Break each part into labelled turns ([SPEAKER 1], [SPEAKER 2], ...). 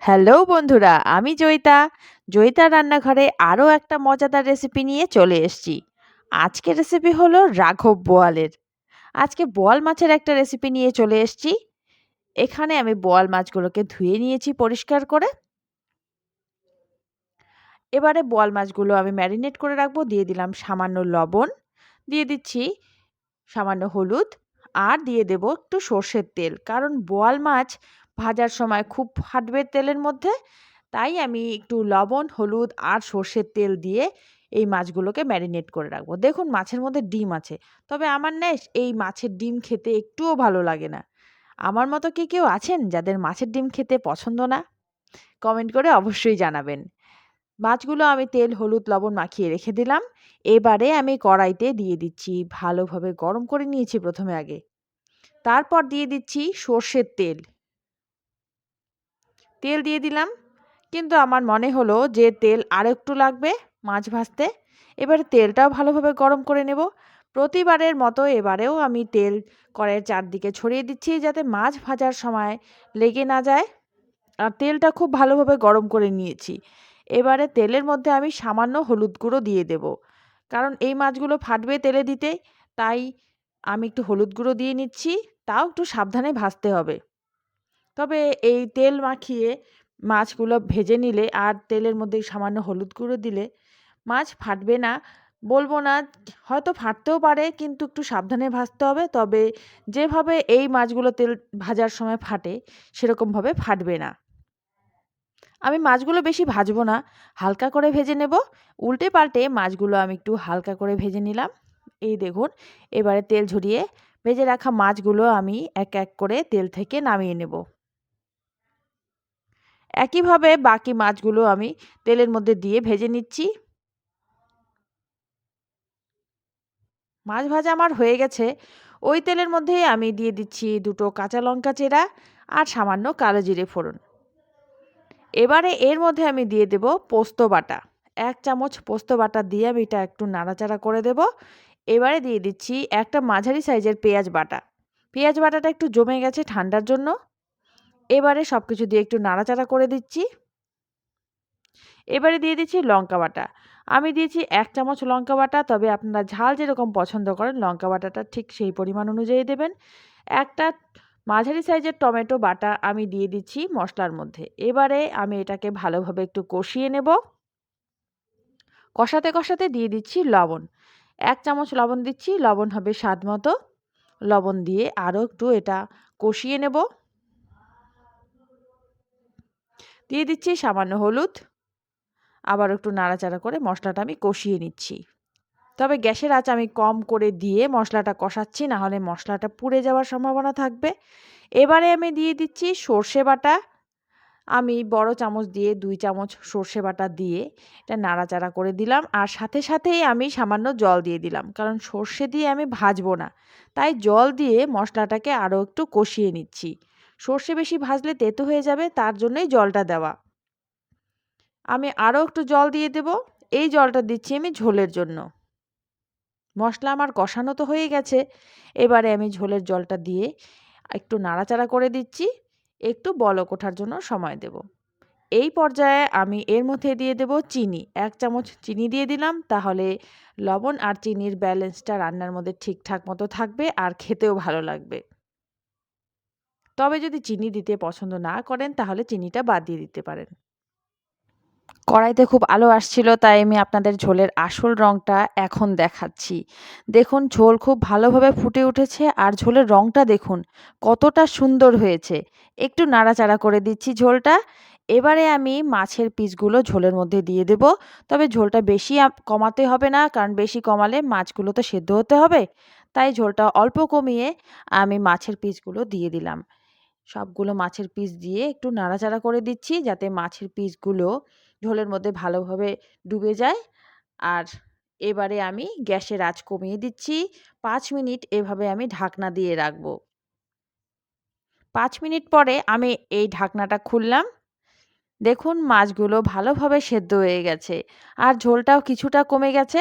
[SPEAKER 1] Hello বন্ধুরা, আমি জয়িতা। জয়িতার রান্নাঘরে আরও একটা মজাদার রেসিপি নিয়ে চলে এসেছি। আজকের রেসিপি হলো রাঘব বোয়ালের। আজকে বোয়াল মাছের একটা রেসিপি নিয়ে চলে এসেছি। এখানে আমি বোয়াল মাছগুলোকে ধুয়ে নিয়েছি পরিষ্কার করে। এবারে বোয়াল মাছগুলো আমি ম্যারিনেট করে রাখবো। দিয়ে দিলাম সামান্য লবণ, দিয়ে দিচ্ছি সামান্য হলুদ, আর দিয়ে দেব একটু সর্ষের তেল, কারণ বোয়াল মাছ ভাজার সময় খুব ফাটবে তেলের মধ্যে। তাই আমি একটু লবণ, হলুদ আর সর্ষের তেল দিয়ে এই মাছগুলোকে ম্যারিনেট করে রাখবো। দেখুন মাছের মধ্যে ডিম আছে, তবে আমার না এই মাছের ডিম খেতে একটুও ভালো লাগে না। আমার মতো কি কেউ আছেন যাদের মাছের ডিম খেতে পছন্দ না? কমেন্ট করে অবশ্যই জানাবেন। মাছগুলো আমি তেল, হলুদ, লবণ মাখিয়ে রেখে দিলাম। এবারে আমি কড়াইতে দিয়ে দিচ্ছি, ভালোভাবে গরম করে নিয়েছি প্রথমে আগে। তারপর দিয়ে দিচ্ছি সর্ষের তেল। তেল দিয়ে দিলাম, কিন্তু আমার মনে হলো যে তেল আরেকটু লাগবে মাছ ভাজতে। এবারে তেলটাও ভালোভাবে গরম করে নেব। প্রতিবারের মতো এবারেও আমি তেল কড়াইয়ের চারদিকে ছড়িয়ে দিচ্ছি, যাতে মাছ ভাজার সময় লেগে না যায়। আর তেলটা খুব ভালোভাবে গরম করে নিয়েছি। এবারে তেলের মধ্যে আমি সামান্য হলুদ গুঁড়ো দিয়ে দেব, কারণ এই মাছগুলো ফাটবে তেলে দিতেই। তাই আমি একটু হলুদ গুঁড়ো দিয়ে নিচ্ছি। তাও একটু সাবধানে ভাজতে হবে। তবে এই তেল মাখিয়ে মাছগুলো ভেজে নিলে আর তেলের মধ্যে সামান্য হলুদ গুঁড়ো দিলে মাছ ফাটবে না। বলবো না, হয়তো ফাটতেও পারে, কিন্তু একটু সাবধানে ভাজতে হবে। তবে যেভাবে এই মাছগুলো তেল ভাজার সময় ফাটে, সেরকমভাবে ফাটবে না। আমি মাছগুলো বেশি ভাজবো না, হালকা করে ভেজে নেব। উল্টে পাল্টে মাছগুলো আমি একটু হালকা করে ভেজে নিলাম। এই দেখুন, এবারে তেল ঝরিয়ে ভেজে রাখা মাছগুলো আমি এক এক করে তেল থেকে নামিয়ে নেব। একইভাবে বাকি মাছগুলো আমি তেলের মধ্যে দিয়ে ভেজে নিচ্ছি। মাছ ভাজা আমার হয়ে গেছে। ওই তেলের মধ্যেই আমি দিয়ে দিচ্ছি দুটো কাঁচা লঙ্কা চেরা আর সামান্য কালো জিরে ফোড়ন। এবারে এর মধ্যে আমি দিয়ে দেব পোস্ত বাটা। ১ চামচ পোস্ত বাটা দিয়ে আমি এটা একটু নাড়াচাড়া করে দেব। এবারে দিয়ে দিচ্ছি একটা মাঝারি সাইজের পেঁয়াজ বাটা। পেঁয়াজ বাটাটা একটু জমে গেছে ঠান্ডার জন্য। এবারে সবকিছু দিয়ে একটু নাড়াচাড়া করে দিচ্ছি। এবারে দিয়ে দিচ্ছি লঙ্কা বাটা। আমি দিয়েছি ১ চামচ লঙ্কা বাটা, তবে আপনারা ঝাল যেরকম পছন্দ করেন লঙ্কা বাটাটা ঠিক সেই পরিমাণ অনুযায়ী দেবেন। একটা মাঝারি সাইজের টমেটো বাটা আমি দিয়ে দিচ্ছি মশলার মধ্যে। এবারে আমি এটাকে ভালোভাবে একটু কষিয়ে নেব। কষাতে, কষাতে দিয়ে দিচ্ছি লবণ। ১ চামচ লবণ দিচ্ছি, লবণ হবে স্বাদ মতো। লবণ দিয়ে আরও একটু এটা কষিয়ে নেব। দিয়ে দিচ্ছি সামান্য হলুদ। আবার একটু নাড়াচাড়া করে মশলাটা আমি কষিয়ে নিচ্ছি। তবে গ্যাসের আঁচ আমি কম করে দিয়ে মশলাটা কষাচ্ছি, না হলে মশলাটা পুড়ে যাওয়ার সম্ভাবনা থাকবে। এবারে আমি দিয়ে দিচ্ছি সর্ষে বাটা। আমি বড় চামচ দিয়ে ২ চামচ সর্ষে বাটা দিয়ে এটা নাড়াচাড়া করে দিলাম। আর সাথে সাথেই আমি সামান্য জল দিয়ে দিলাম, কারণ সর্ষে দিয়ে আমি ভাজবো না। তাই জল দিয়ে মশলাটাকে আরও একটু কষিয়ে নিচ্ছি। সর্ষে বেশি ভাজলে তেতো হয়ে যাবে, তার জন্যই জলটা দেওয়া। আমি আরও একটু জল দিয়ে দেব। এই জলটা দিচ্ছি আমি ঝোলের জন্য। মশলা আমার কষানো তো হয়ে গেছে। এবারে আমি ঝোলের জলটা দিয়ে একটু নাড়াচাড়া করে দিচ্ছি। একটু বলক ওঠার জন্য সময় দেব। এই পর্যায়ে আমি এর মধ্যে দিয়ে দেব চিনি। ১ চামচ চিনি দিয়ে দিলাম। তাহলে লবণ আর চিনির ব্যালেন্সটা রান্নার মধ্যে ঠিকঠাক মতো থাকবে আর খেতেও ভালো লাগবে। তবে যদি চিনি দিতে পছন্দ না করেন, তাহলে চিনিটা বাদ দিয়ে দিতে পারেন। কড়াইতে খুব আলো আসছিল, তাই আমি আপনাদের ঝোলের আসল রংটা এখন দেখাচ্ছি। দেখুন ঝোল খুব ভালোভাবে ফুটে উঠেছে, আর ঝোলের রংটা দেখুন কতটা সুন্দর হয়েছে। একটু নাড়াচাড়া করে দিচ্ছি ঝোলটা। এবারে আমি মাছের পিসগুলো ঝোলের মধ্যে দিয়ে দেব। তবে ঝোলটা বেশি কমাতে হবে না, কারণ বেশি কমালে মাছগুলো তো সেদ্ধ হতে হবে। তাই ঝোলটা অল্প কমিয়ে আমি মাছের পিসগুলো দিয়ে দিলাম। সবগুলো মাছের পিস দিয়ে একটু নাড়াচাড়া করে দিচ্ছি, যাতে মাছের পিসগুলো ঝোলের মধ্যে ভালোভাবে ডুবে যায়। আর এবারে আমি গ্যাসের আঁচ কমিয়ে দিচ্ছি। ৫ মিনিট এভাবে আমি ঢাকনা দিয়ে রাখবো। ৫ মিনিট পরে আমি এই ঢাকনাটা খুললাম। দেখুন মাছগুলো ভালোভাবে সেদ্ধ হয়ে গেছে, আর ঝোলটাও কিছুটা কমে গেছে।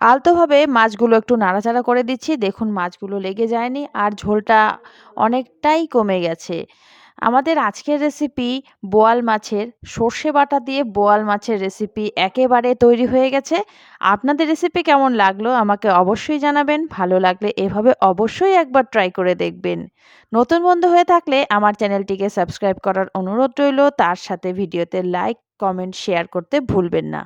[SPEAKER 1] আলতোভাবে মাছগুলো একটু নাড়াচাড়া করে দিচ্ছি। দেখুন মাছগুলো লেগে যায়নি, আর ঝোলটা অনেকটাই কমে গেছে। আমাদের আজকের রেসিপি বোয়াল মাছের সর্ষে বাটা দিয়ে বোয়াল মাছের রেসিপি একেবারে তৈরি হয়ে গেছে। আপনাদের রেসিপি কেমন লাগলো আমাকে অবশ্যই জানাবেন। ভালো লাগলে এভাবে অবশ্যই একবার ট্রাই করে দেখবেন। নতুন বন্ধু হয়ে থাকলে আমার চ্যানেলটিকে সাবস্ক্রাইব করার অনুরোধ রইল। তার সাথে ভিডিওতে লাইক, কমেন্ট, শেয়ার করতে ভুলবেন না।